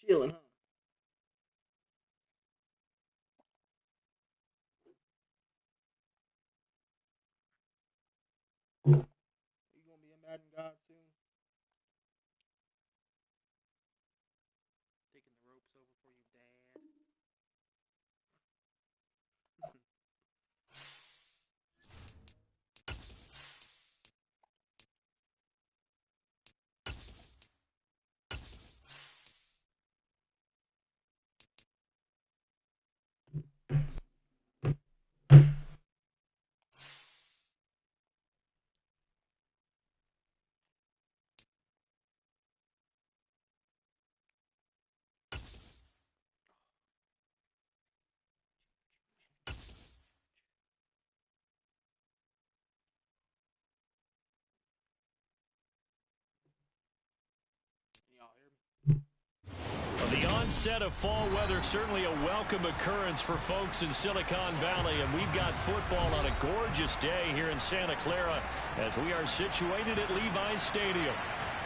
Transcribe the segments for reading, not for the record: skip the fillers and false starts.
Chilling, huh? You gonna be a Madden god soon? Taking the ropes over for you, Dad. Y'all hear me? The onset of fall weather, certainly a welcome occurrence for folks in Silicon Valley, and we've got football on a gorgeous day here in Santa Clara as we are situated at Levi's Stadium.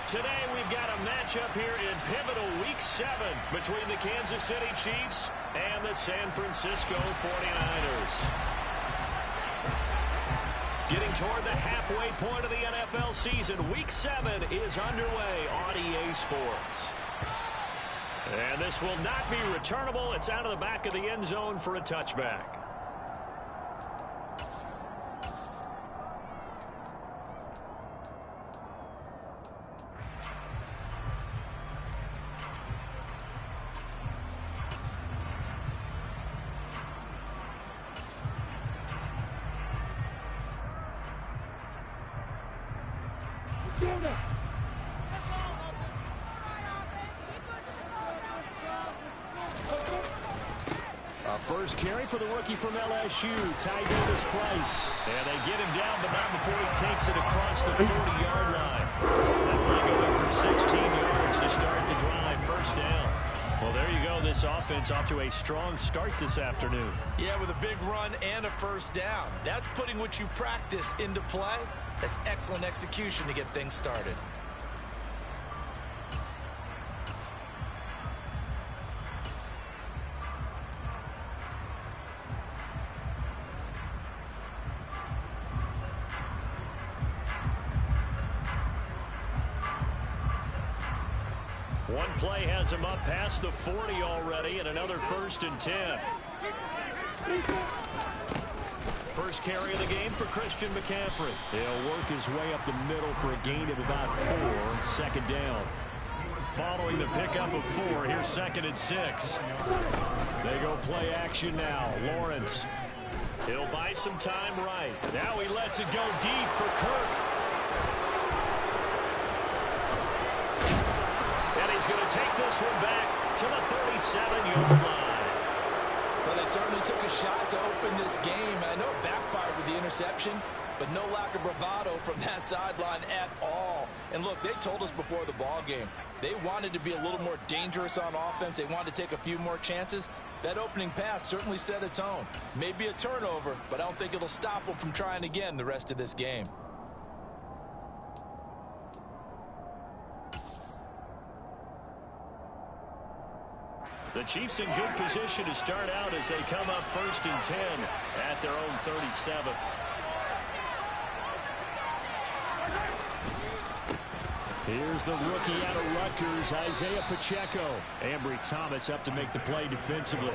Today we've got a matchup here in pivotal Week 7 between the Kansas City Chiefs and the San Francisco 49ers. Getting toward the halfway point of the NFL season, Week 7 is underway on EA Sports. And this will not be returnable. It's out of the back of the end zone for a touchback. First carry for the rookie from LSU, Ty Davis-Price. And they get him down, but not before he takes it across the 40-yard line. That play going for 16 yards to start the drive. First down. Well, there you go. This offense off to a strong start this afternoon. Yeah, with a big run and a first down. That's putting what you practice into play. That's excellent execution to get things started. One play has him up past the 40 already, and another 1st and 10. First carry of the game for Christian McCaffrey. He'll work his way up the middle for a gain of about 4. Second down. Following the pickup of 4, here's 2nd and 6. They go play action now. Lawrence. He'll buy some time right. Now he lets it go deep for Kirk. He's going to take this one back to the 37-yard line. Well, they certainly took a shot to open this game. I know it backfired with the interception, but no lack of bravado from that sideline at all. And look, they told us before the ball game, they wanted to be a little more dangerous on offense. They wanted to take a few more chances. That opening pass certainly set a tone. Maybe a turnover, but I don't think it'll stop them from trying again the rest of this game. The Chiefs in good position to start out as they come up 1st and 10 at their own 37. Here's the rookie out of Rutgers, Isaiah Pacheco. Ambry Thomas up to make the play defensively.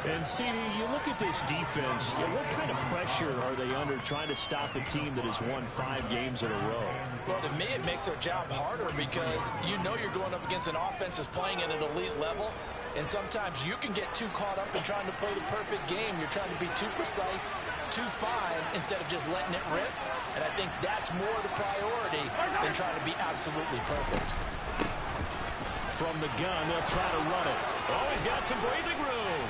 And, CD, you look at this defense, what kind of pressure are they under trying to stop a team that has won 5 games in a row? Well, to me, it makes their job harder because you know you're going up against an offense that's playing at an elite level. And sometimes you can get too caught up in trying to play the perfect game. You're trying to be too precise, too fine, instead of just letting it rip. And I think that's more the priority than trying to be absolutely perfect. From the gun, they'll try to run it. Oh, he's got some breathing room.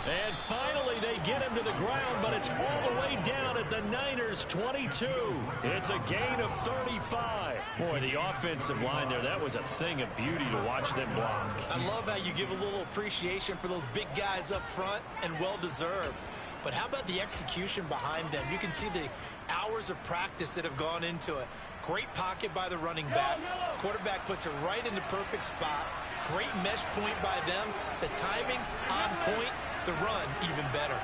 And finally, they get him to the ground, but it's all the way down at the Niners' 22. It's a gain of 35. Boy, the offensive line there, that was a thing of beauty to watch them block. I love how you give a little appreciation for those big guys up front, and well-deserved. But how about the execution behind them? You can see the hours of practice that have gone into it. Great pocket by the running back. Quarterback puts it right in the perfect spot. Great mesh point by them. The timing on point. The run even better.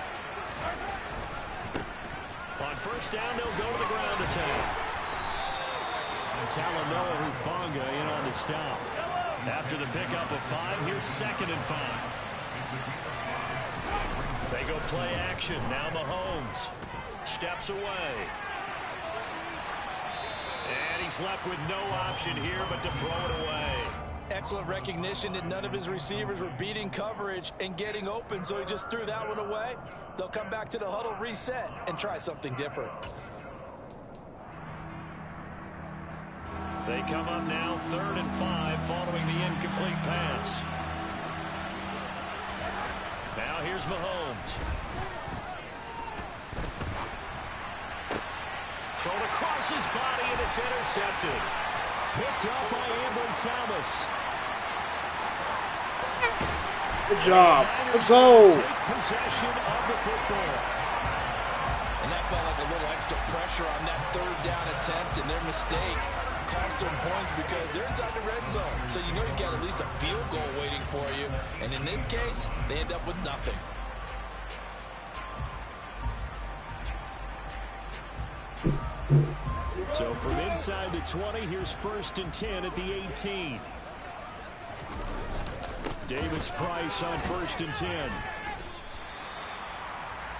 On first down, they'll go to the ground attack. Talanoa Hufanga in on the stop. After the pickup of 5, here's 2nd and 5. They go play action. Now Mahomes steps away. And he's left with no option here but to throw it away. Excellent recognition that none of his receivers were beating coverage and getting open, so he just threw that one away. They'll come back to the huddle, reset, and try something different. They come up now 3rd and 5 following the incomplete pass. Now here's Mahomes. Thrown across his body, and it's intercepted. Picked up by Ambry Thomas. Good job. Let's go. Take possession of the football. And that felt like a little extra pressure on that 3rd down attempt, and their mistake cost them points because they're inside the red zone. So you know you got at least a field goal waiting for you. And in this case, they end up with nothing. So from inside the 20, here's 1st and 10 at the 18. Davis Price on 1st and 10.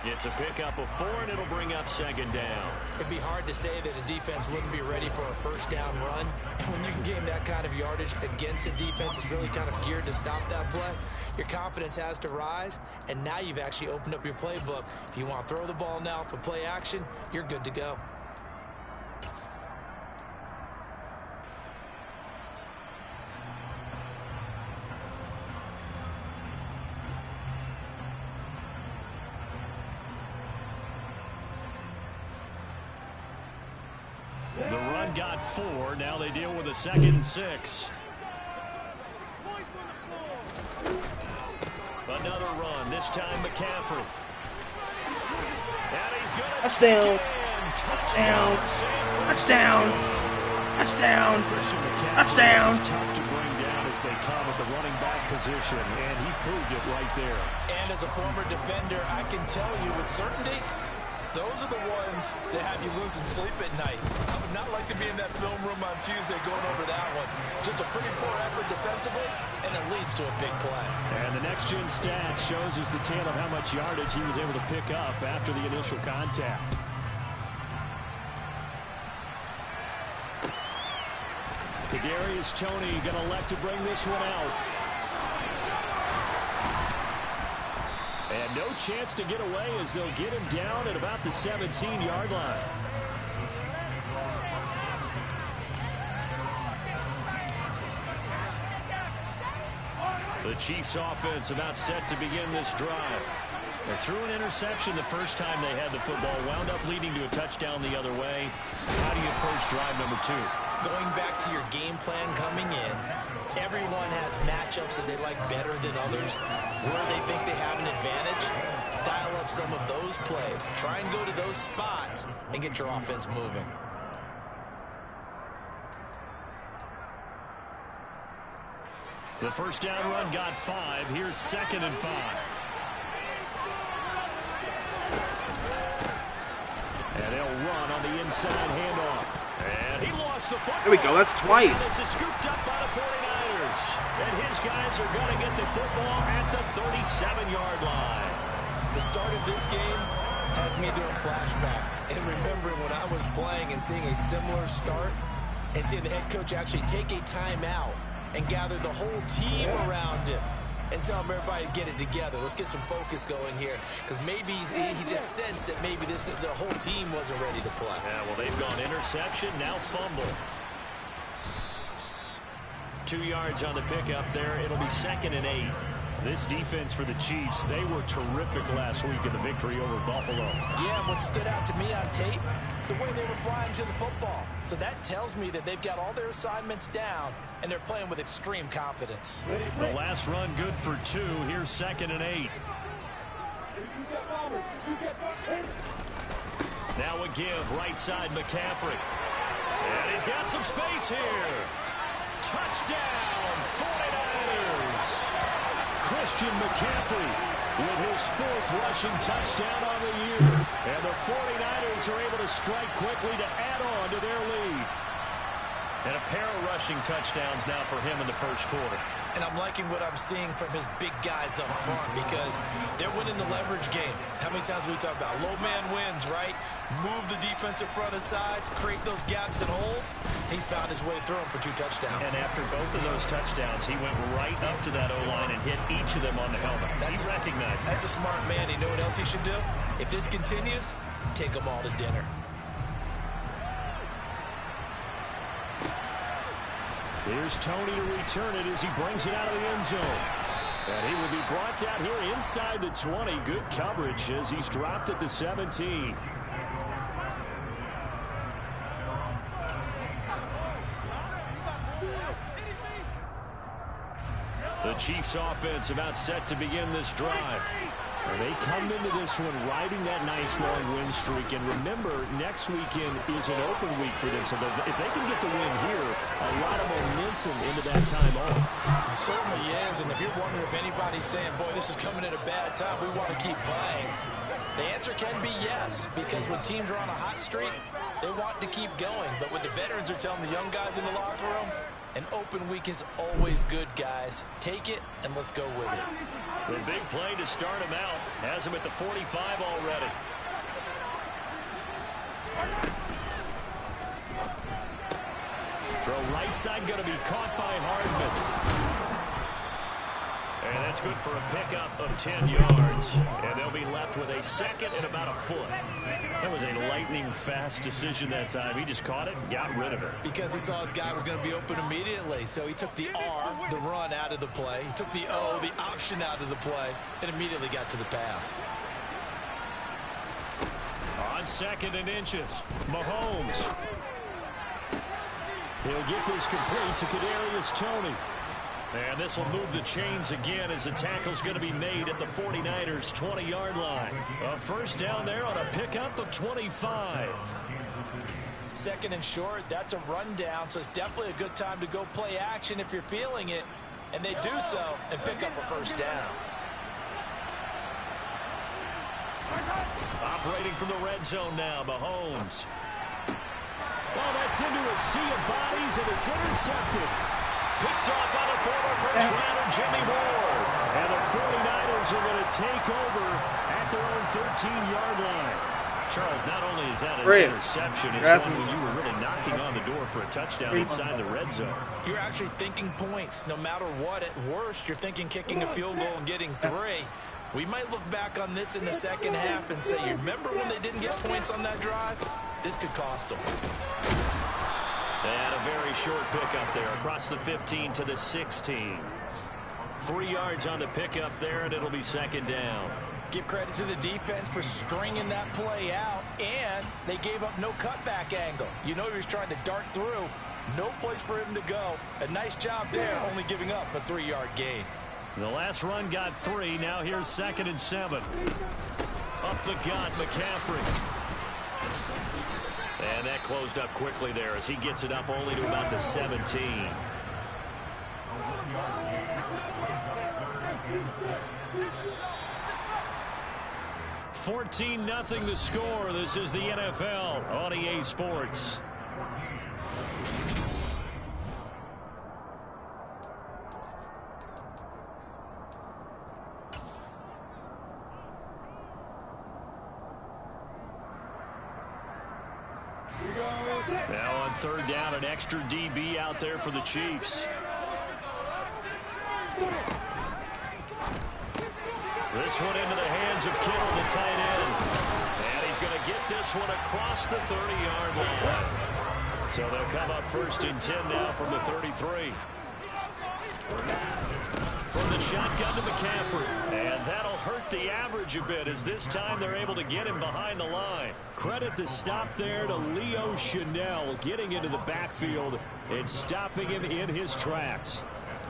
It's a pickup of 4, and it'll bring up 2nd down. It'd be hard to say that a defense wouldn't be ready for a 1st down run. When you can gain that kind of yardage against a defense that's really kind of geared to stop that play, your confidence has to rise, and now you've actually opened up your playbook. If you want to throw the ball now for play action, you're good to go. The run got 4. Now they deal with a 2nd and 6. Another run. This time McCaffrey. And he's going to Touchdown. Touchdown. Touchdown. Touchdown. Touchdown. It's tough to bring down as they come at the running back position, and he proved it right there. And as a former defender, I can tell you with certainty, those are the ones that have you losing sleep at night. I would not like to be in that film room on Tuesday going over that one. Just a pretty poor effort defensively, and it leads to a big play. And the next-gen stats shows us the tale of how much yardage he was able to pick up after the initial contact. Kadarius Toney going to elect to bring this one out. And no chance to get away as they'll get him down at about the 17-yard line. The Chiefs offense about set to begin this drive. They threw an interception the first time they had the football, wound up leading to a touchdown the other way. How do you approach drive number 2? Going back to your game plan coming in, everyone has matchups that they like better than others. Where they think they have an advantage, dial up some of those plays. Try and go to those spots and get your offense moving. The first down run got 5. Here's 2nd and 5. And they'll run on the inside handoff. And he lost the football. There we go. That's twice. It's scooped up by the 49ers. And his guys are going to get the football at the 37-yard line. The start of this game has me doing flashbacks and remembering when I was playing and seeing a similar start and seeing the head coach actually take a timeout and gather the whole team around him and tell him everybody to get it together. Let's get some focus going here, because maybe he just sensed that maybe the whole team wasn't ready to play. Yeah, well, they've gone interception, now fumble. 2 yards on the pickup there. It'll be 2nd and 8. This defense for the Chiefs, they were terrific last week in the victory over Buffalo. Yeah, what stood out to me on tape, the way they were flying to the football. So that tells me that they've got all their assignments down, and they're playing with extreme confidence. The last run good for 2. Here's 2nd and 8. Now a give, right side McCaffrey. And he's got some space here. Touchdown, 49ers. Christian McCaffrey with his 4th rushing touchdown on the year. And the 49ers are able to strike quickly to add on to their lead. And a pair of rushing touchdowns now for him in the first quarter. And I'm liking what I'm seeing from his big guys up front, because they're winning the leverage game. How many times we talk about low man wins, right? Move the defensive front aside, create those gaps and holes. He's found his way through them for 2 touchdowns. And after both of those touchdowns, he went right up to that O-line and hit each of them on the helmet. He recognized it. That's a smart man. You know what else he should do? If this continues, take them all to dinner. Here's Tony to return it as he brings it out of the end zone. And he will be brought down here inside the 20. Good coverage as he's dropped at the 17. The Chiefs offense about set to begin this drive. And they come into this one riding that nice long win streak. And remember, next weekend is an open week for them. So if they can get the win here, a lot of momentum into that time off. It certainly is. And if you're wondering if anybody's saying, boy, this is coming at a bad time, we want to keep playing, the answer can be yes. Because when teams are on a hot streak, they want to keep going. But what the veterans are telling the young guys in the locker room, an open week is always good, guys. Take it, and let's go with it. The big play to start him out. Has him at the 45 already. Throw right side going to be caught by Hardman. And that's good for a pickup of 10 yards. And they'll be left with a 2nd and about a foot. That was a lightning-fast decision that time. He just caught it and got rid of it. Because he saw his guy was going to be open immediately. So he took the R, the run, out of the play. He took the O, the option, out of the play, and immediately got to the pass. On 2nd and inches, Mahomes. He'll get this complete to Kadarius Toney. And this will move the chains again as the tackle's going to be made at the 49ers' 20-yard line. A first down there on a pickup of 25. 2nd and short, that's a rundown, so it's definitely a good time to go play action if you're feeling it. And they do so and pick up a first down. Operating from the red zone now, Mahomes. Well, that's into a sea of bodies, and it's intercepted. Picked off by the former first-rounder Jimmy Ward. And the 49ers are going to take over at their own 13-yard line. Charles, not only is that an interception, it's one when you were really knocking on the door for a touchdown inside the red zone. You're actually thinking points. No matter what, at worst, you're thinking kicking a field goal and getting 3. We might look back on this in the second half and say, you remember when they didn't get points on that drive? This could cost them. And a very short pickup there across the 15 to the 16. 3 yards on the pickup there, and it'll be 2nd down. Give credit to the defense for stringing that play out, and they gave up no cutback angle. You know he was trying to dart through. No place for him to go. A nice job there, only giving up a 3-yard gain. The last run got 3. Now here's 2nd and 7. Up the gut, McCaffrey. And that closed up quickly there as he gets it up only to about the 17. $14-0 the score. This is the NFL on EA Sports. Now on 3rd down, an extra DB out there for the Chiefs. This one into the hands of Kittle, the tight end. And he's going to get this one across the 30-yard line. So they'll come up 1st and 10 now from the 33. From the shotgun to McCaffrey. And that'll hurt the average a bit as this time they're able to get him behind the line. Credit the stop there to Leo Chanel getting into the backfield and stopping him in his tracks.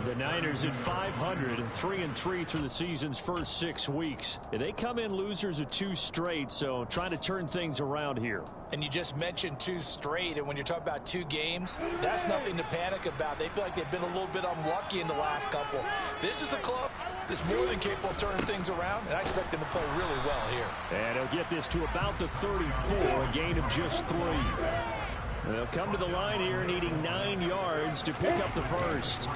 The Niners at 500 and 3-3 through the season's first 6 weeks. They come in losers of 2 straight, so trying to turn things around here. And you just mentioned 2 straight, and when you're talking about 2 games, that's nothing to panic about. They feel like they've been a little bit unlucky in the last couple. This is a club that's more than capable of turning things around, and I expect them to play really well here. And he'll get this to about the 34, a gain of just 3. They'll come to the line here needing 9 yards to pick up the first.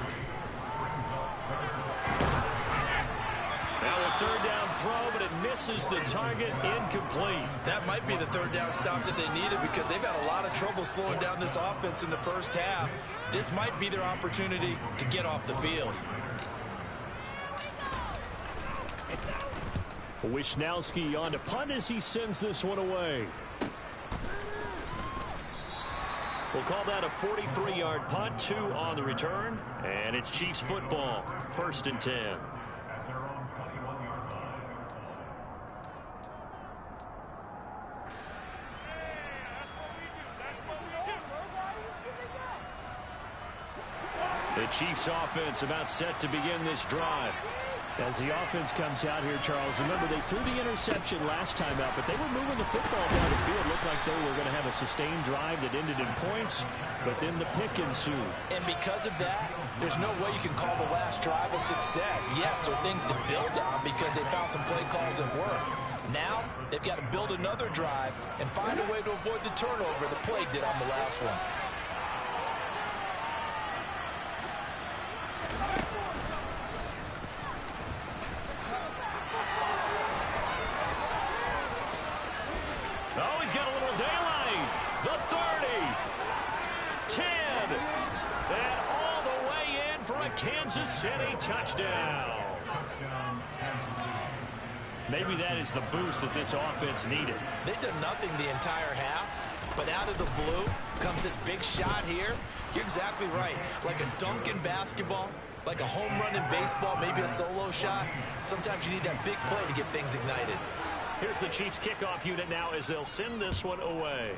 Now a 3rd down throw, but it misses the target, incomplete. That might be the 3rd down stop that they needed because they've had a lot of trouble slowing down this offense in the first half. This might be their opportunity to get off the field. Wisnowski on to punt as he sends this one away. We'll call that a 43-yard punt, 2 on the return, and it's Chiefs football, 1st and 10. The Chiefs offense about set to begin this drive. As the offense comes out here, Charles, remember they threw the interception last time out, but they were moving the football down the field. Looked like they were going to have a sustained drive that ended in points, but then the pick ensued. And because of that, there's no way you can call the last drive a success. Yes, there are things to build on because they found some play calls that work. Now, they've got to build another drive and find a way to avoid the turnover the play did on the last one. Oh, he's got a little daylight. The 30. 10. And all the way in for a Kansas City touchdown. Maybe that is the boost that this offense needed. They've done nothing the entire half, but out of the blue comes this big shot here. You're exactly right. Like a dunk in basketball, like a home run in baseball, maybe a solo shot. Sometimes you need that big play to get things ignited. Here's the Chiefs kickoff unit now as they'll send this one away.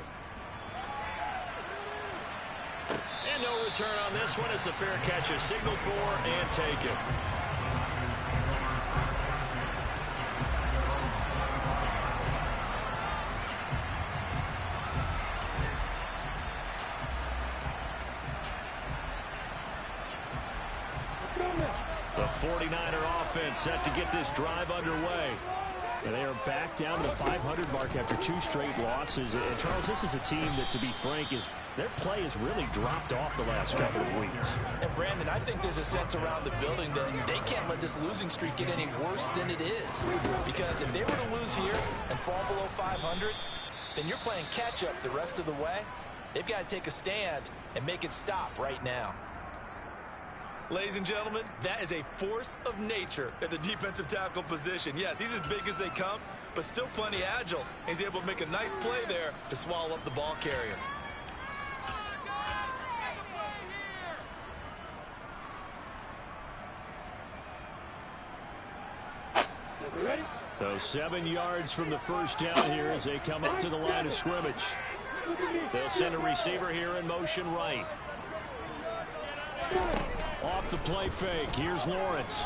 And no return on this one as the fair catch is signaled for and taken. The 49er offense set to get this drive underway. And they are back down to the 500 mark after 2 straight losses. And Charles, this is a team that, to be frank, their play has really dropped off the last couple of weeks. And Brandon, I think there's a sense around the building that they can't let this losing streak get any worse than it is. Because if they were to lose here and fall below 500, then you're playing catch up the rest of the way. They've got to take a stand and make it stop right now. Ladies and gentlemen, that is a force of nature at the defensive tackle position. Yes, he's as big as they come, but still plenty agile. He's able to make a nice play there to swallow up the ball carrier. So 7 yards from the first down here as they come up to the line of scrimmage. They'll send a receiver here in motion right. Off the play fake. Here's Lawrence.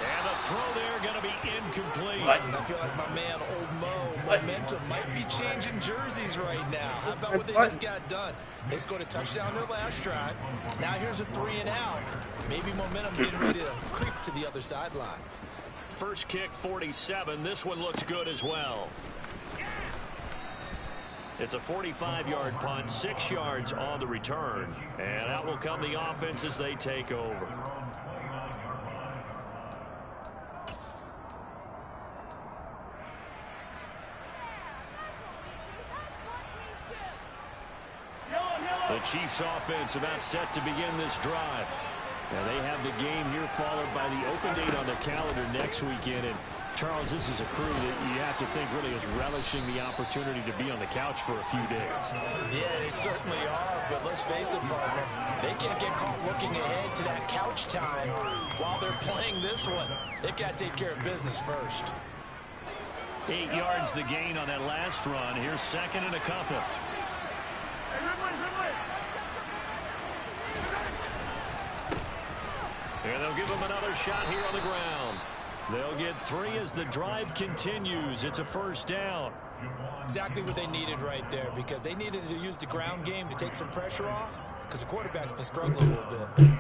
And the throw there going to be incomplete. I feel like my man, Old Mo, momentum might be changing jerseys right now. How about what they just got done? They scored a touchdown their last drive. Now here's a 3 and out. Maybe momentum's getting ready to creep to the other sideline. First kick, 47. This one looks good as well. It's a 45-yard punt, 6 yards on the return. And out will come the offense as they take over. The Chiefs offense about set to begin this drive. And they have the game here followed by the open date on the calendar next weekend. And Charles, this is a crew that you have to think really is relishing the opportunity to be on the couch for a few days. Yeah, they certainly are, but let's face it, partner, they can't get caught looking ahead to that couch time while they're playing this one. They've got to take care of business first. 8 yards the gain on that last run. Here's second and a couple. And they'll give him another shot here on the ground. They'll get 3 as the drive continues. It's a first down. Exactly what they needed right there, because they needed to use the ground game to take some pressure off, because the quarterback's been struggling a little bit.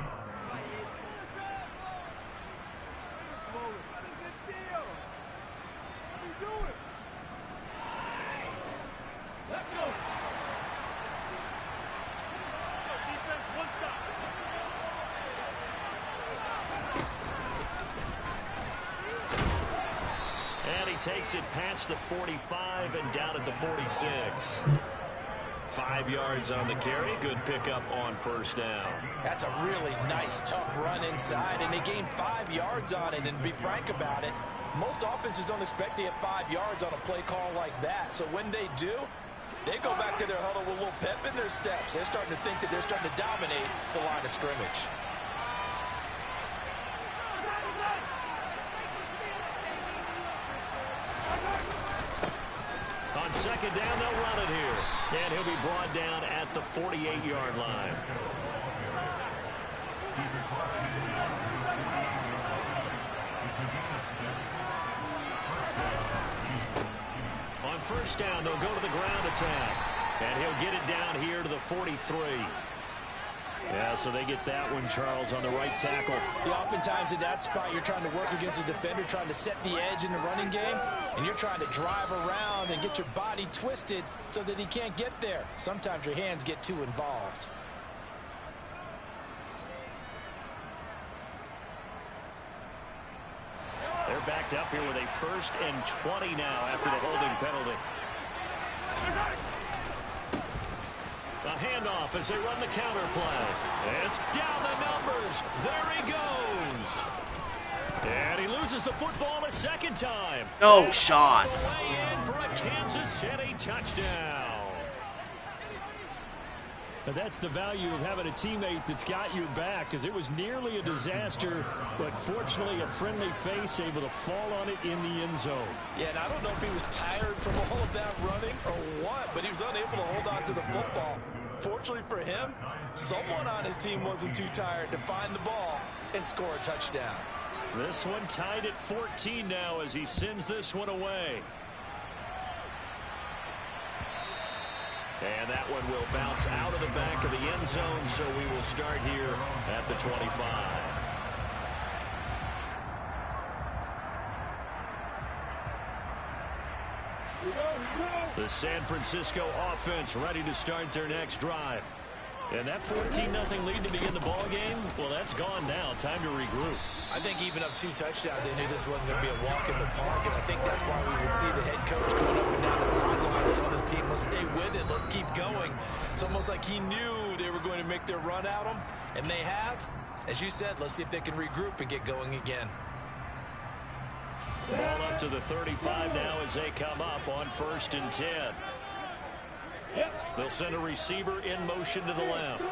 Takes it past the 45 and down at the 46. 5 yards on the carry. Good pickup on first down. That's a really nice, tough run inside, and they gained 5 yards on it. And to be frank about it, most offenses don't expect to get 5 yards on a play call like that. So when they do, they go back to their huddle with a little pep in their steps. They're starting to think that they're starting to dominate the line of scrimmage. On second down, they'll run it here. And he'll be brought down at the 48-yard line. On first down, they'll go to the ground attack. And he'll get it down here to the 43. Yeah, so they get that one, Charles, on the right tackle. Yeah, oftentimes at that spot, you're trying to work against the defender, trying to set the edge in the running game, and you're trying to drive around and get your body twisted so that he can't get there. Sometimes your hands get too involved. They're backed up here with a 1st and 20 now after the holding penalty. A handoff as they run the counter play. It's down the numbers. There he goes. And he loses the football a second time. No shot. Way in for a Kansas City touchdown. But that's the value of having a teammate that's got your back, because it was nearly a disaster, but fortunately a friendly face able to fall on it in the end zone. Yeah, and I don't know if he was tired from all of that running or what, but he was unable to hold on to the football. Fortunately for him, someone on his team wasn't too tired to find the ball and score a touchdown. This one tied at 14 now as he sends this one away. And that one will bounce out of the back of the end zone, so we will start here at the 25. The San Francisco offense ready to start their next drive. And that 14-0 lead to begin the ball game, well, that's gone now. Time to regroup. I think even up 2 touchdowns, they knew this wasn't going to be a walk in the park, and I think that's why we would see the head coach going up and down the sidelines telling his team, let's stay with it, let's keep going. It's almost like he knew they were going to make their run at him, and they have. As you said, let's see if they can regroup and get going again. Ball up to the 35 now as they come up on 1st and 10. They'll send a receiver in motion to the left.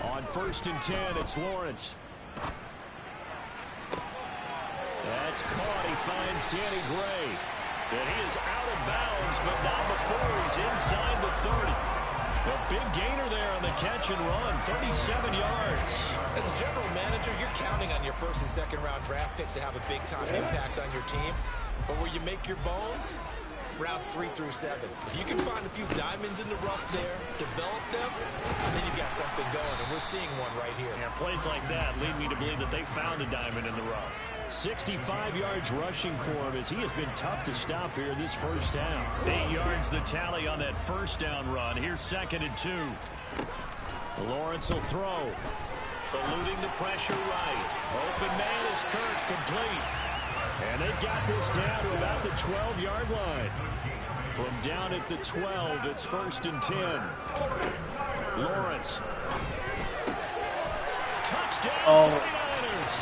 On 1st and 10, it's Lawrence. That's caught. He finds Danny Gray. And he is out of bounds, but not before he's inside the 30. A big gainer there on the catch and run, 37 yards. As a general manager, you're counting on your 1st and 2nd round draft picks to have a big-time impact on your team. But where you make your bones, rounds 3 through 7. If you can find a few diamonds in the rough there, develop them, then you've got something going, and we're seeing one right here. Yeah, plays like that lead me to believe that they found a diamond in the rough. 65 yards rushing for him as he has been tough to stop here this first down. 8 yards the tally on that first down run. Here's 2nd and 2. Lawrence will throw. Eluding the pressure right. Open man is Kirk, complete. And they've got this down to about the 12-yard line. From down at the 12, it's 1st and 10. Lawrence. Touchdown, Oh. 49ers.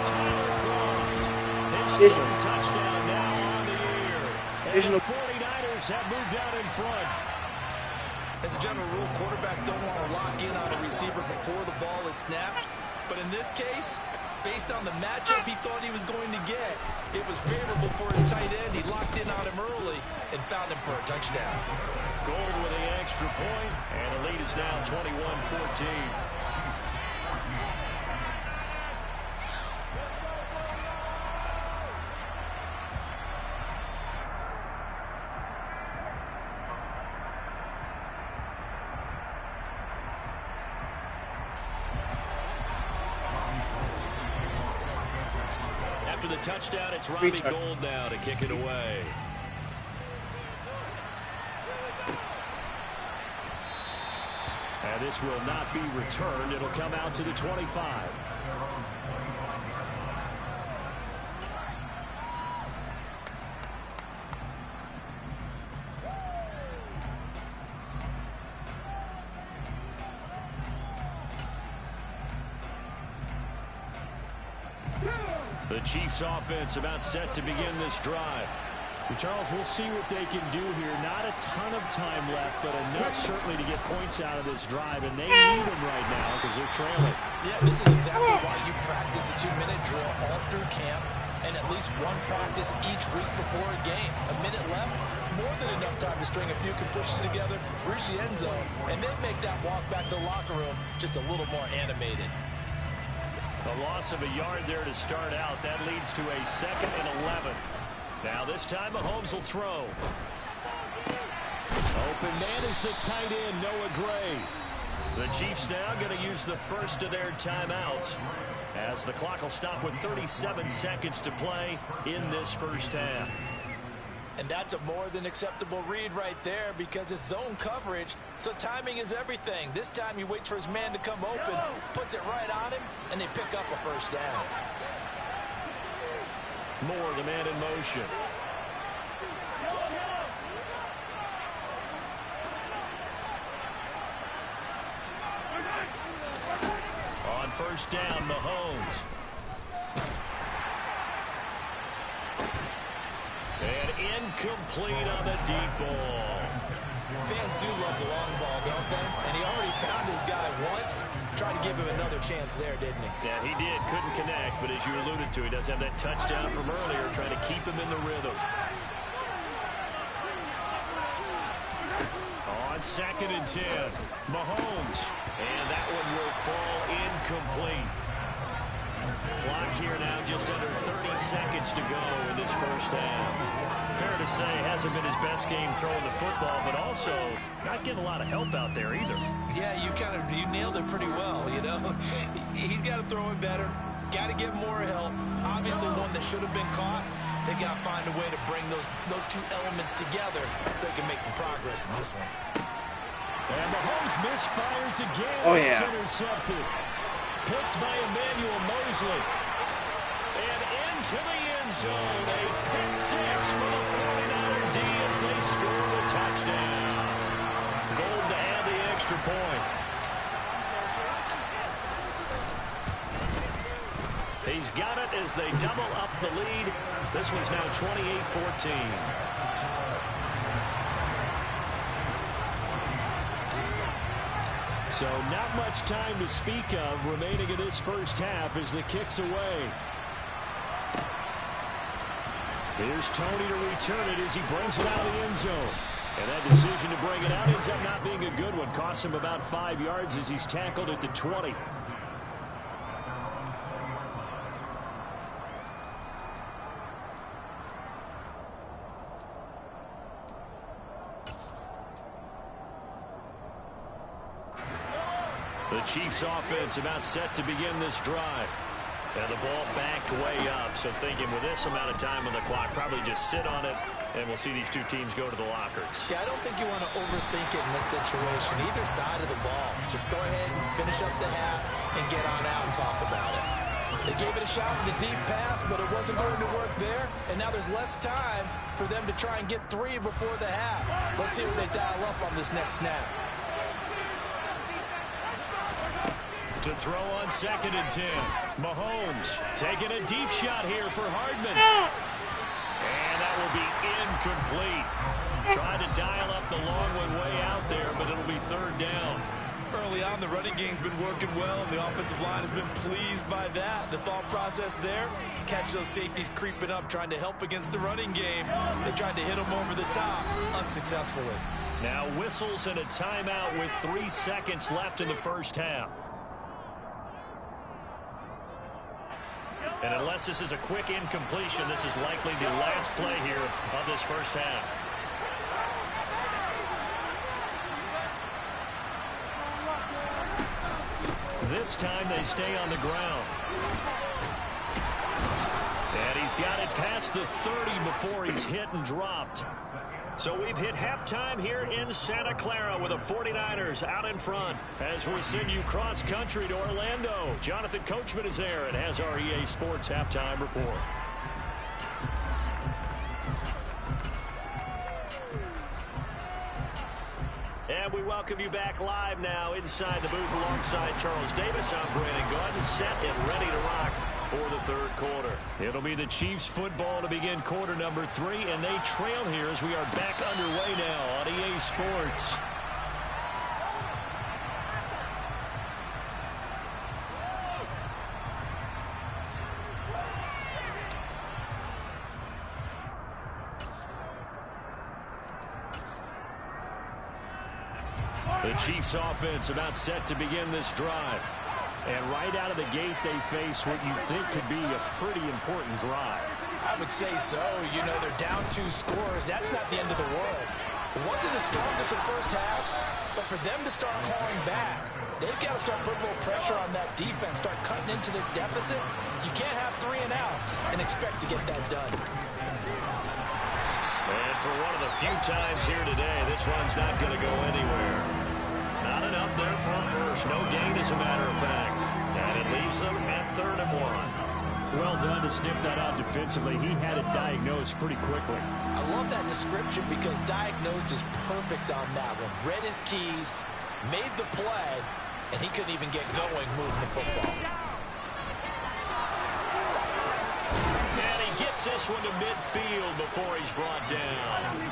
Tyler Croft. His Vision. third touchdown now on the year. And Vision. the 49ers have moved out in front. As a general rule, quarterbacks don't want to lock in on a receiver before the ball is snapped. But in this case, based on the matchup he thought he was going to get, it was favorable for his tight end. He locked in on him early and found him for a touchdown. Gold with the extra point, and the lead is now 21-14. After the touchdown, it's Robbie Gould now to kick it away. And this will not be returned. It'll come out to the 25. The Chiefs offense about set to begin this drive. Charles, we'll see what they can do here. Not a ton of time left, but enough certainly to get points out of this drive, and they need them right now because they're trailing. Yeah, this is exactly why you practice a 2-minute drill all through camp and at least one practice each week before a game. A minute left, more than enough time to string a few completions together, reach the end zone, and then make that walk back to the locker room just a little more animated. A loss of a yard there to start out. That leads to a 2nd and 11. Now this time Mahomes will throw. Open man is the tight end, Noah Gray. The Chiefs now going to use the first of their timeouts as the clock will stop with 37 seconds to play in this first half. And that's a more than acceptable read right there because it's zone coverage, so timing is everything. This time he waits for his man to come open, puts it right on him, and they pick up a first down. Moore, the man in motion. On first down, Mahomes. And incomplete on the deep ball. Fans do love the long ball, don't they? And he already found his guy once. Tried to give him another chance there, didn't he? Yeah, he did. Couldn't connect, but as you alluded to, he does have that touchdown from earlier, trying to keep him in the rhythm. On 2nd and 10, Mahomes. And that one will fall incomplete. Clock here now just under 30 seconds to go in this first half. Fair to say, hasn't been his best game throwing the football, but also not getting a lot of help out there either. Yeah, you nailed it pretty well, you know. He's got to throw it better. Got to get more help. Obviously one that should have been caught. They got to find a way to bring those two elements together so they can make some progress in this one. And Mahomes misfires again. Oh, yeah. It's intercepted. Picked by Emmanuel Mosley. And into the end zone. A pick six for the 49er D as they score the touchdown. Gold to add the extra point. He's got it as they double up the lead. This one's now 28-14. So not much time to speak of remaining in this first half as the kick's away. Here's Tony to return it as he brings it out of the end zone. And that decision to bring it out ends up not being a good one. Costs him about 5 yards as he's tackled at the 20. The Chiefs offense about set to begin this drive. And the ball backed way up. So thinking with this amount of time on the clock, probably just sit on it, and we'll see these two teams go to the lockers. Yeah, I don't think you want to overthink it in this situation. Either side of the ball. Just go ahead and finish up the half and get on out and talk about it. They gave it a shot with a deep pass, but it wasn't going to work there. And now there's less time for them to try and get three before the half. Let's see what they dial up on this next snap. To throw on 2nd and 10. Mahomes taking a deep shot here for Hardman. And that will be incomplete. Trying to dial up the long one way out there, but it'll be 3rd down. Early on, the running game's been working well, and the offensive line has been pleased by that. The thought process there, catch those safeties creeping up, trying to help against the running game. They tried to hit them over the top, unsuccessfully. Now whistles and a timeout with 3 seconds left in the first half. And unless this is a quick incompletion, this is likely the last play here of this first half. This time they stay on the ground. And he's got it past the 30 before he's hit and dropped. So we've hit halftime here in Santa Clara with the 49ers out in front. As we send you cross-country to Orlando, Jonathan Coachman is there and has our EA Sports halftime report. And we welcome you back live now inside the booth alongside Charles Davis. I'm Brandon Gordon, set and ready to rock for the 3rd quarter. It'll be the Chiefs football to begin quarter number 3, and they trail here as we are back underway now on EA Sports. The Chiefs offense about set to begin this drive. And right out of the gate, they face what you think could be a pretty important drive. I would say so. You know, they're down 2 scores. That's not the end of the world. It wasn't the strongest in first halves, but for them to start calling back, they've got to start putting a little pressure on that defense, start cutting into this deficit. You can't have 3 and outs and expect to get that done. And for one of the few times here today, this one's not going to go anywhere. Not enough there for a first. No gain, as a matter of fact. And it leaves them at 3rd and 1. Well done to sniff that out defensively. He had it diagnosed pretty quickly. I love that description because diagnosed is perfect on that one. Read his keys, made the play, and he couldn't even get going moving the football. And he gets this one to midfield before he's brought down.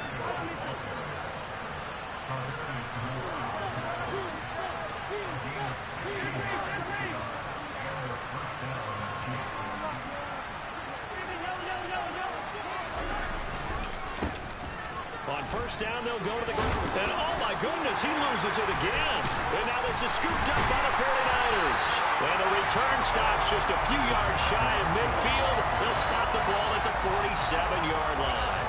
On first down, they'll go to the ground. And oh my goodness, he loses it again. And now this is scooped up by the 49ers. And the return stops just a few yards shy of midfield. They'll spot the ball at the 47-yard line.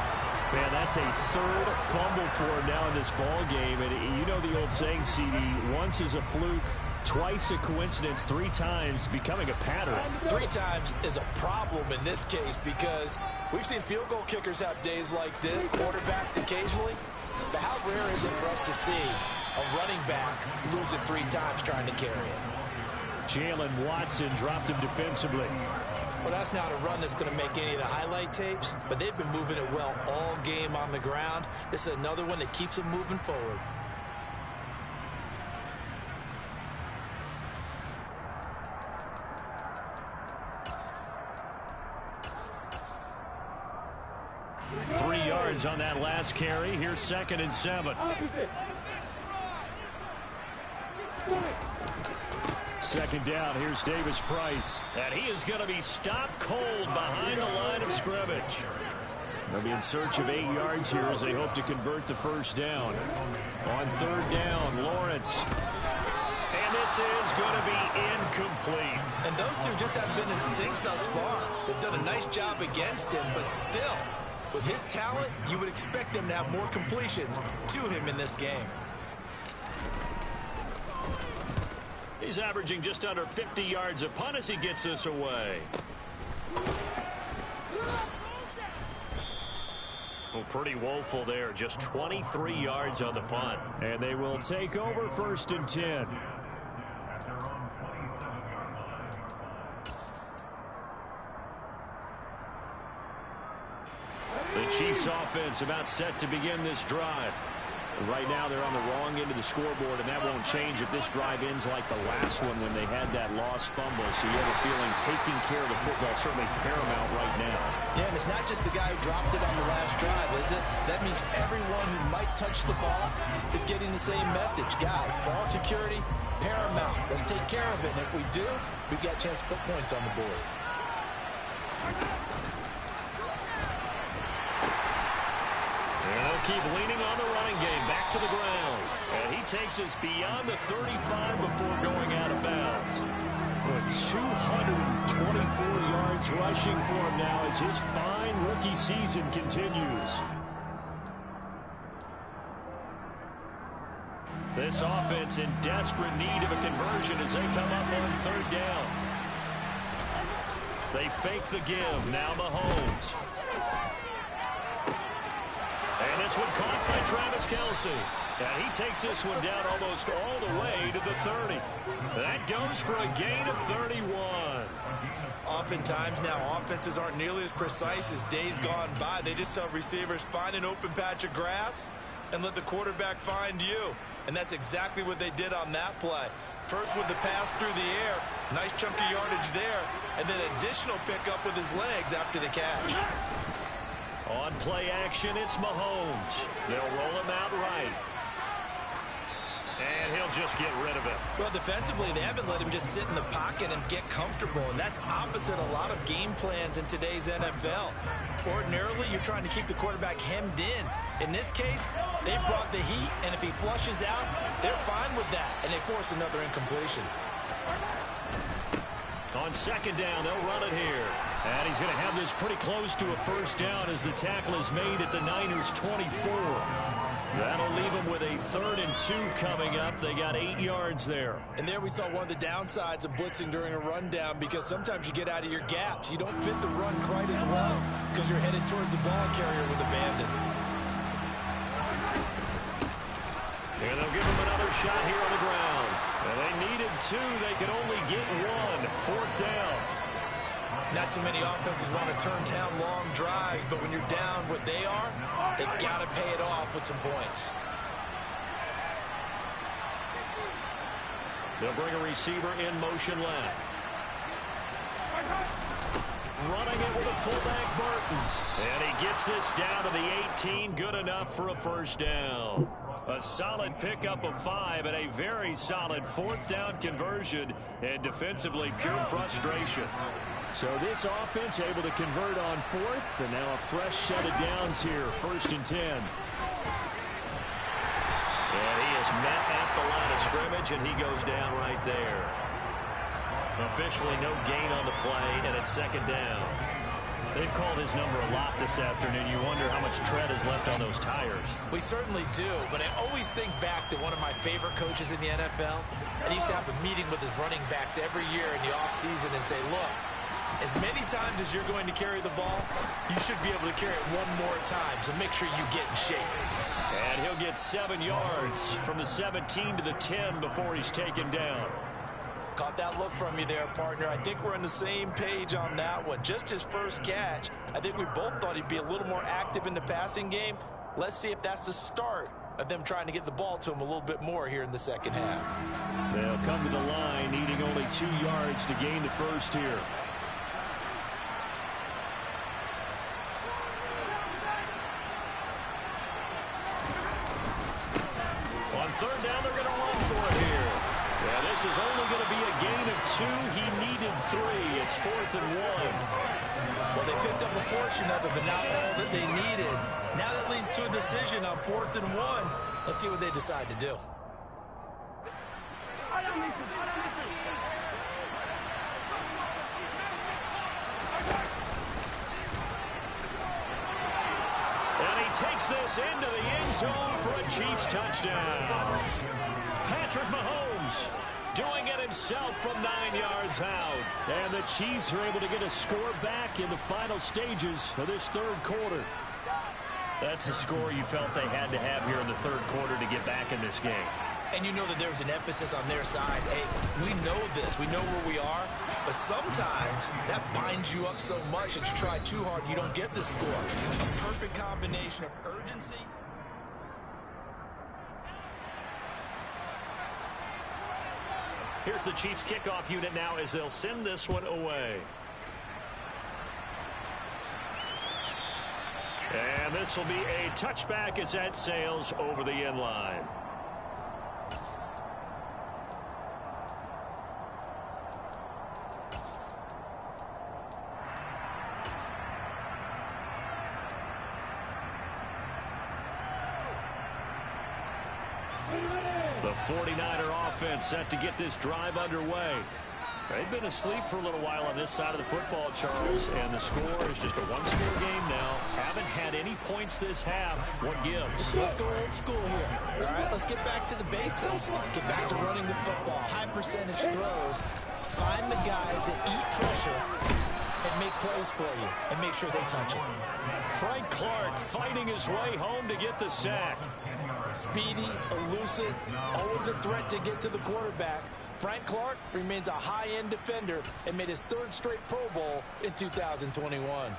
Man, that's a 3rd fumble for him now in this ball game. And you know the old saying, CD, once is a fluke, twice a coincidence, 3 times becoming a pattern. 3 times is a problem in this case because we've seen field goal kickers have days like this, quarterbacks occasionally. But how rare is it for us to see a running back lose it 3 times trying to carry it? Jalen Watson dropped him defensively. Well, that's not a run that's going to make any of the highlight tapes, but they've been moving it well all game on the ground. This is another one that keeps them moving forward. On that last carry. Here's 2nd and 7. 2nd down. Here's Davis Price. And he is going to be stopped cold behind the line of scrimmage. They'll be in search of 8 yards here as they hope to convert the first down. On 3rd down, Lawrence. And this is going to be incomplete. And those two just haven't been in sync thus far. They've done a nice job against him, but still, with his talent, you would expect them to have more completions to him in this game. He's averaging just under 50 yards a punt as he gets this away. Well, pretty woeful there. Just 23 yards on the punt. And they will take over 1st and 10. The Chiefs offense about set to begin this drive. Right now they're on the wrong end of the scoreboard, and that won't change if this drive ends like the last one when they had that lost fumble. So you have a feeling taking care of the football certainly paramount right now. Yeah, and it's not just the guy who dropped it on the last drive, is it? That means everyone who might touch the ball is getting the same message. Guys, ball security, paramount. Let's take care of it. And if we do, we've got a chance to put points on the board. And they'll keep leaning on the running game. Back to the ground. And he takes us beyond the 35 before going out of bounds. 224 yards rushing for him now as his fine rookie season continues. This offense in desperate need of a conversion as they come up on third down. They fake the give. Now Mahomes. And this one caught by Travis Kelce. And he takes this one down almost all the way to the 30. That goes for a gain of 31. Oftentimes now, offenses aren't nearly as precise as days gone by. They just tell receivers, find an open patch of grass and let the quarterback find you. And that's exactly what they did on that play. First with the pass through the air, nice chunk of yardage there, and then additional pickup with his legs after the catch. On play action, it's Mahomes. They'll roll him out right. And he'll just get rid of it. Well, defensively, they haven't let him just sit in the pocket and get comfortable, and that's opposite a lot of game plans in today's NFL. Ordinarily, you're trying to keep the quarterback hemmed in. In this case, they brought the heat, and if he flushes out, they're fine with that, and they force another incompletion. On second down, they'll run it here. And he's going to have this pretty close to a first down as the tackle is made at the Niners' 24. That'll leave them with a 3rd and 2 coming up. They got 8 yards there. And there we saw one of the downsides of blitzing during a rundown, because sometimes you get out of your gaps. You don't fit the run quite as well because you're headed towards the ball carrier with abandon. And they'll give him another shot here on the ground. And they needed 2. They could only get 1. 4th down. Not too many offenses want to turn down long drives, but when you're down what they are, they've got to pay it off with some points. They'll bring a receiver in motion left. Running it with a fullback, Burton. And he gets this down to the 18. Good enough for a first down. A solid pickup of 5 and a very solid 4th down conversion. And defensively, pure frustration. So this offense able to convert on 4th. And now a fresh set of downs here. 1st and 10. And he is met at the line of scrimmage, and he goes down right there. Officially no gain on the play, and it's 2nd down. They've called his number a lot this afternoon. You wonder how much tread is left on those tires. We certainly do, but I always think back to one of my favorite coaches in the NFL. And he used to have a meeting with his running backs every year in the offseason and say, look, as many times as you're going to carry the ball, you should be able to carry it one more time, so make sure you get in shape. And he'll get 7 yards from the 17 to the 10 before he's taken down. Caught that look from you there, partner. I think we're on the same page on that one. Just his first catch. I think we both thought he'd be a little more active in the passing game. Let's see if that's the start of them trying to get the ball to him a little bit more here in the second half. They'll come to the line, needing only 2 yards to gain the first here. On third down, they're going to run for it here. Yeah, this is only going to be a gain of 2. He needed 3. It's 4th and 1. Well, they picked up a portion of it, but not all that they needed. Now that leads to a decision on 4th and 1. Let's see what they decide to do. And he takes this into the end zone for a Chiefs touchdown. Patrick Mahomes doing it himself from 9 yards out. And the Chiefs are able to get a score back in the final stages of this third quarter. That's a score you felt they had to have here in the third quarter to get back in this game. And you know that there's an emphasis on their side. Hey, we know this. We know where we are. But sometimes that binds you up so much that you try too hard, you don't get the score. A perfect combination of urgency Here's the Chiefs kickoff unit now as they'll send this one away. And this will be a touchback as that sails over the end line. The 49er offense set to get this drive underway. They've been asleep for a little while on this side of the football, Charles, and the score is just a one-score game now. Haven't had any points this half. What gives? Let's go old school here. All right, let's get back to the basics. Get back to running the football. High percentage throws. Find the guys that eat pressure and make plays for you and make sure they touch it. Frank Clark fighting his way home to get the sack. Speedy, elusive, always a threat to get to the quarterback. Frank Clark remains a high-end defender and made his third straight Pro Bowl in 2021.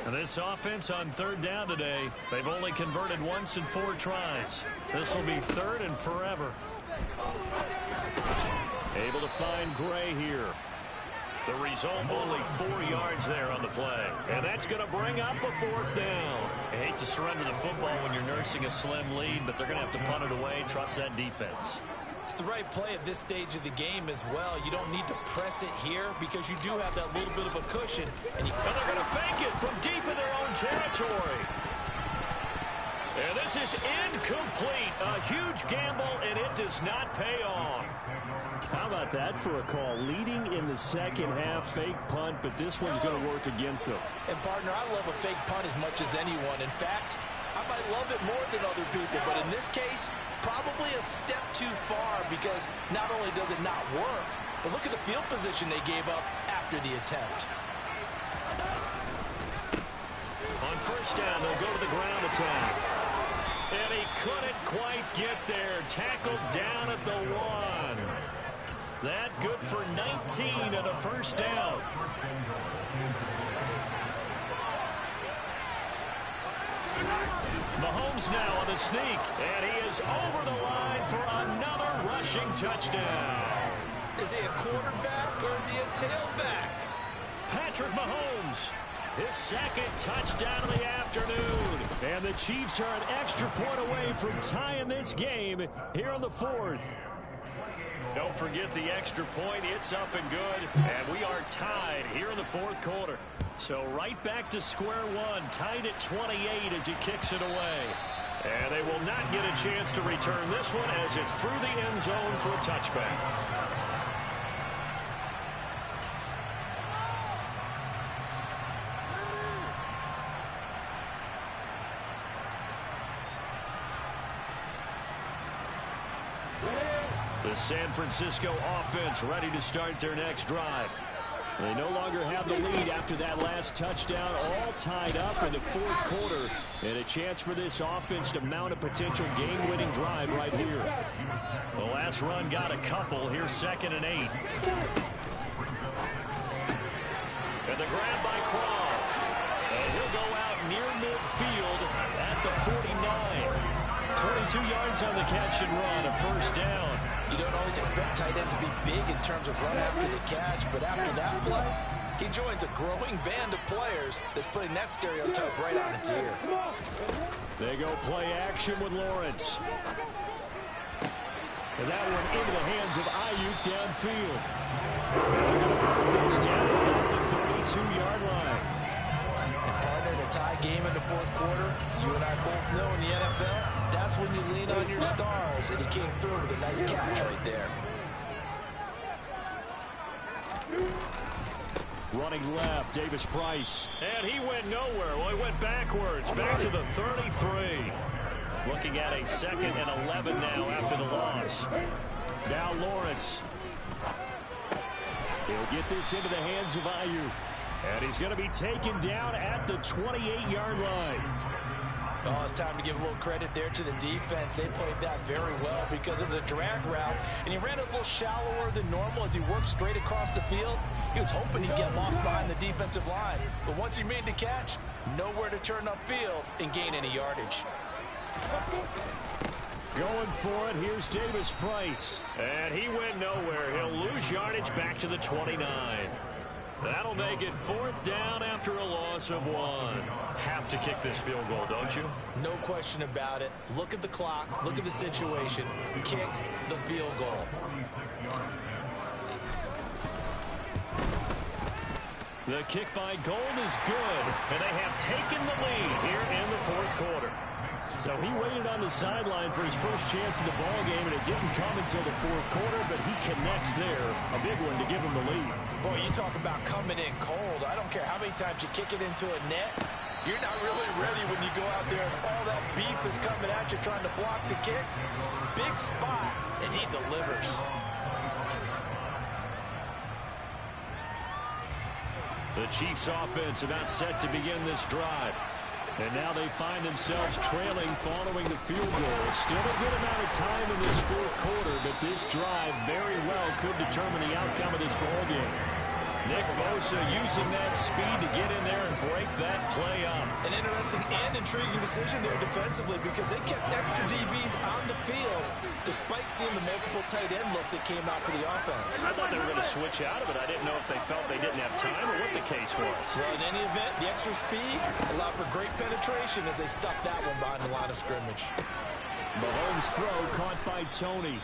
And this offense on third down today, they've only converted once in 4 tries. This will be third and forever. Able to find Gray here. The result, only 4 yards there on the play. And that's going to bring up a 4th down. I hate to surrender the football when you're nursing a slim lead, but they're going to have to punt it away. Trust that defense. It's the right play at this stage of the game as well. You don't need to press it here because you do have that little bit of a cushion. And they're going to fake it from deep in their own territory. And this is incomplete. A huge gamble, and it does not pay off. How about that for a call? Leading in the second half, fake punt, but this one's going to work against them. And, partner, I love a fake punt as much as anyone. In fact, I might love it more than other people, but in this case, probably a step too far because not only does it not work, but look at the field position they gave up after the attempt. On first down, they'll go to the ground attack. And he couldn't quite get there. Tackled down at the 1. That good for 19 and a first down. Mahomes now on the sneak, and he is over the line for another rushing touchdown. Is he a quarterback or is he a tailback? Patrick Mahomes, his second touchdown of the afternoon. And the Chiefs are an extra point away from tying this game here in the 4th. Don't forget the extra point. It's up and good. And we are tied here in the 4th quarter. So right back to square one, tied at 28 as he kicks it away. And they will not get a chance to return this one as it's through the end zone for a touchback. The San Francisco offense ready to start their next drive. They no longer have the lead after that last touchdown, all tied up in the 4th quarter, and a chance for this offense to mount a potential game-winning drive right here. The last run got a couple. Here's 2nd and 8. And the grab by Croft. And he'll go out near midfield at the 49. 22 yards on the catch and run, a first down. You don't always expect tight ends to be big in terms of run after the catch, but after that play, he joins a growing band of players that's putting that stereotype right on its ear. They go play action with Lawrence. And that one into the hands of Ayuk downfield. They're going to mark this down at the 32-yard line. And partner, in a tie game in the 4th quarter, you and I both know in the NFL, that's when you lean on your stars, and he came through with a nice catch right there. Running left, Davis Price. And he went nowhere. Well, he went backwards, back to the 33. Looking at a 2nd and 11 now after the loss. Now Lawrence. He'll get this into the hands of Ayuk. And he's going to be taken down at the 28-yard line. Oh, it's time to give a little credit there to the defense. They played that very well because it was a drag route, and he ran it a little shallower than normal as he worked straight across the field. He was hoping he'd get lost behind the defensive line, but once he made the catch, nowhere to turn upfield and gain any yardage. Going for it, here's Davis Price. And he went nowhere. He'll lose yardage back to the 29. That'll make it 4th down after a loss of 1. Have to kick this field goal, don't you? No question about it. Look at the clock. Look at the situation. Kick the field goal. The kick by Gold is good, and they have taken the lead here in the 4th quarter. So he waited on the sideline for his first chance in the ball game, and it didn't come until the 4th quarter, but he connects there. A big one to give him the lead. Boy, you talk about coming in cold. I don't care how many times you kick it into a net. You're not really ready when you go out there and all that beef is coming at you trying to block the kick. Big spot, and he delivers. The Chiefs offense about set to begin this drive. And now they find themselves trailing following the field goal. Still a good amount of time in this 4th quarter, but this drive very well could determine the outcome of this ball game. Nick Bosa using that speed to get in there and break that play up. An interesting and intriguing decision there defensively because they kept extra DBs on the field despite seeing the multiple tight end look that came out for the offense. I thought they were going to switch out of it. I didn't know if they felt they didn't have time or what the case was. Well, in any event, the extra speed allowed for great penetration as they stuffed that one behind the line of scrimmage. Mahomes' throw caught by Tony.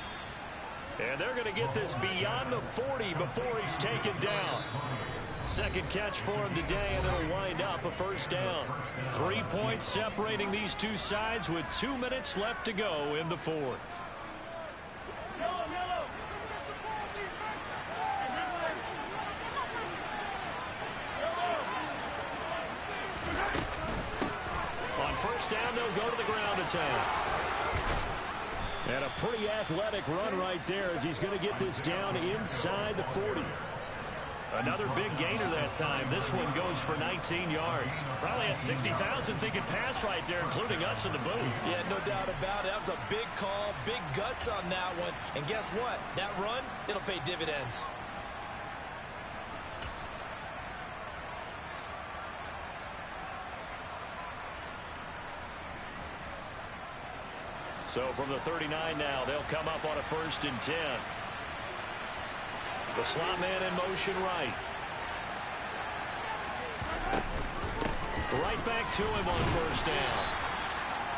And they're going to get this beyond the 40 before he's taken down. Second catch for him today, and it'll wind up a 1st down. 3 points separating these two sides with 2 minutes left to go in the 4th. On 1st down, they'll go to the ground attack. And a pretty athletic run right there as he's going to get this down inside the 40. Another big gainer that time. This one goes for 19 yards. Probably had 60,000 thinking pass right there, including us in the booth. Yeah, no doubt about it. That was a big call, big guts on that one. And guess what? That run, it'll pay dividends. So from the 39 now, they'll come up on a 1st and 10. The slot man in motion right. Right back to him on 1st down.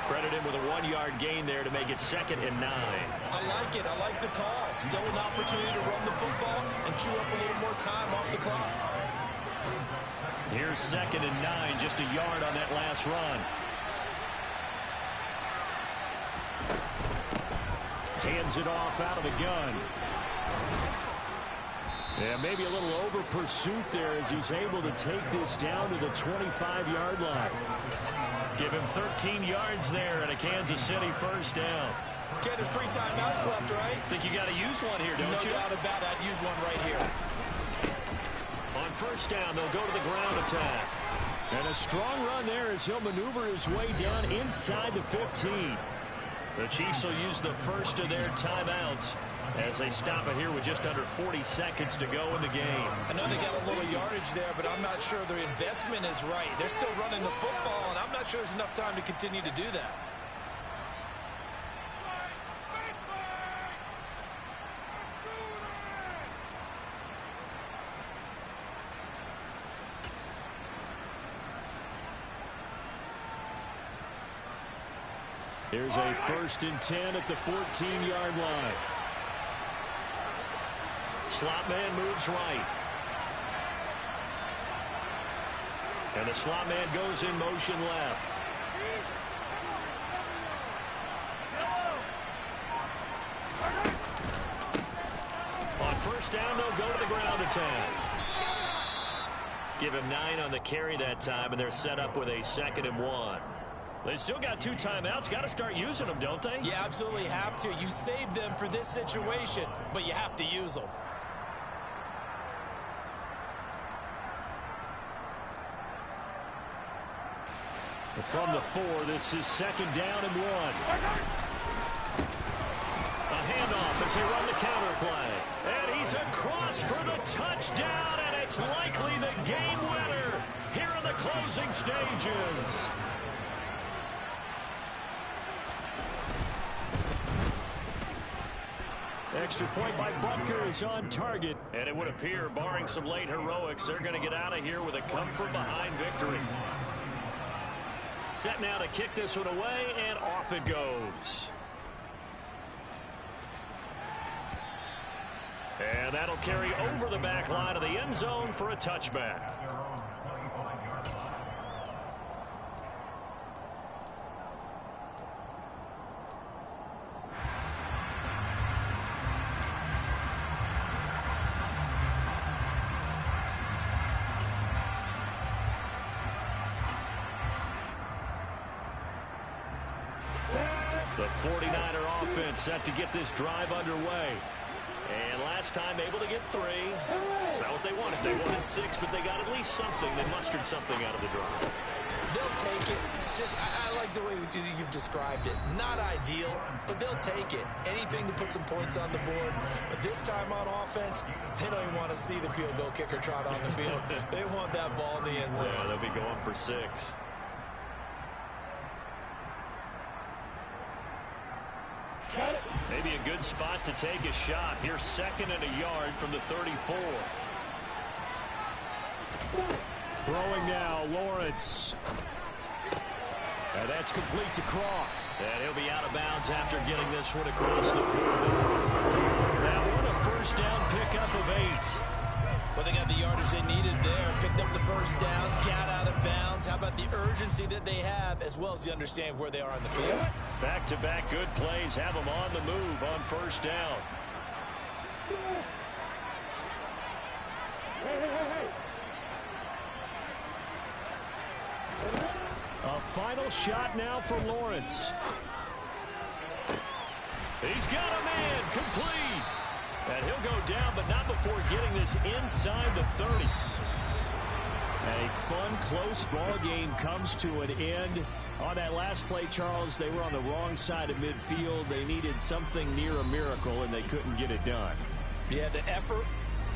Credit him with a 1-yard gain there to make it 2nd and 9. I like it. I like the call. Still an opportunity to run the football and chew up a little more time off the clock. Here's 2nd and 9, just a yard on that last run. Hands it off out of the gun. Yeah, maybe a little over pursuit there as he's able to take this down to the 25-yard line. Give him 13 yards there and a Kansas City 1st down. Okay, there's 3 timeouts left, right? Think you got to use one here, don't you? No doubt about it. I'd use one right here. On 1st down, they'll go to the ground attack. And a strong run there as he'll maneuver his way down inside the 15. The Chiefs will use the first of their timeouts as they stop it here with just under 40 seconds to go in the game. I know they got a little yardage there, but I'm not sure their investment is right. They're still running the football, and I'm not sure there's enough time to continue to do that. Here's a 1st and 10 at the 14-yard line. Slot man moves right. And the slot man goes in motion left. On 1st down, they'll go to the ground attack. Give him 9 on the carry that time, and they're set up with a 2nd and 1. They still got 2 timeouts. Got to start using them, don't they? You absolutely have to. You save them for this situation, but you have to use them. From the 4, this is 2nd down and 1. A handoff as they run the counter play. And he's across for the touchdown, and it's likely the game winner here in the closing stages. Extra point by Butker is on target. And it would appear, barring some late heroics, they're going to get out of here with a come-from-behind victory. Set now to kick this one away, and off it goes. And that'll carry over the back line of the end zone for a touchback. The 49er offense set to get this drive underway. And last time able to get 3. That's not what they wanted. They wanted 6, but they got at least something. They mustered something out of the drive. They'll take it. I like the way you've described it. Not ideal, but they'll take it. Anything to put some points on the board. But this time on offense, they don't even want to see the field goal kicker trot on the field. They want that ball in the end zone. Yeah, they'll be going for 6. Maybe a good spot to take a shot. Here's 2nd and a yard from the 34. Throwing now, Lawrence. And that's complete to Croft. And he'll be out of bounds after getting this one across the 40. That one a first down pickup of 8. Well, they got the yardage they needed there. Picked up the first down, got out of bounds. How about the urgency that they have, as well as the understand where they are on the field? Back-to-back good plays have them on the move on first down. A final shot now for Lawrence. He's got a man complete. And he'll go down, but not before getting this inside the 30. A fun, close ball game comes to an end. On that last play, Charles, they were on the wrong side of midfield. They needed something near a miracle, and they couldn't get it done. Yeah, the effort,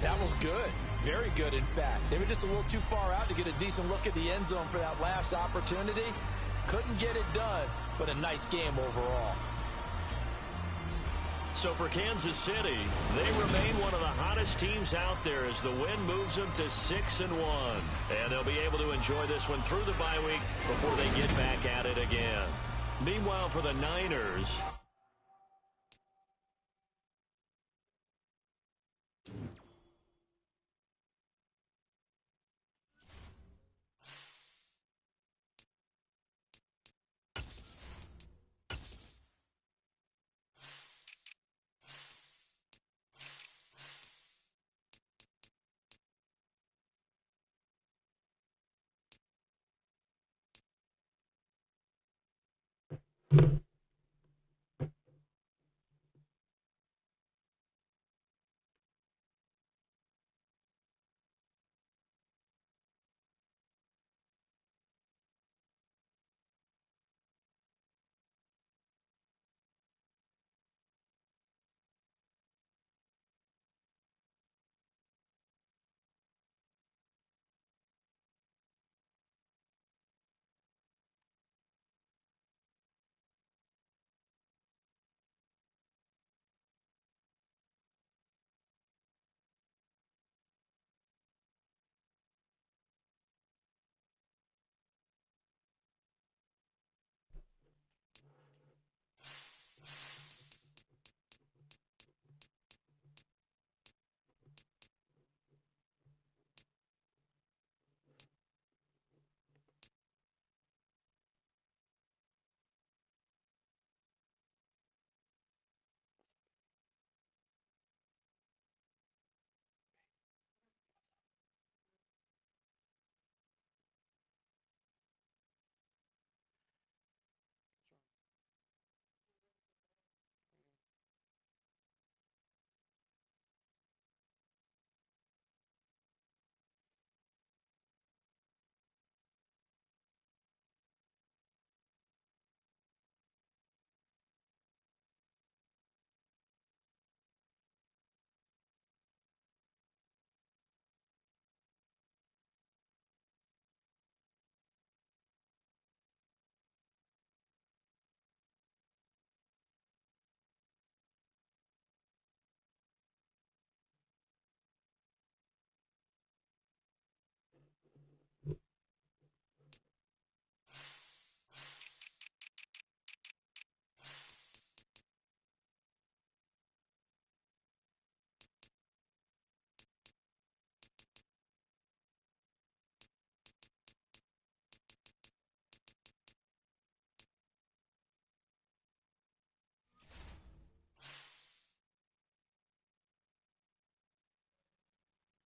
that was good. Very good, in fact. They were just a little too far out to get a decent look at the end zone for that last opportunity. Couldn't get it done, but a nice game overall. So for Kansas City, they remain one of the hottest teams out there as the win moves them to 6-1. And they'll be able to enjoy this one through the bye week before they get back at it again. Meanwhile, for the Niners,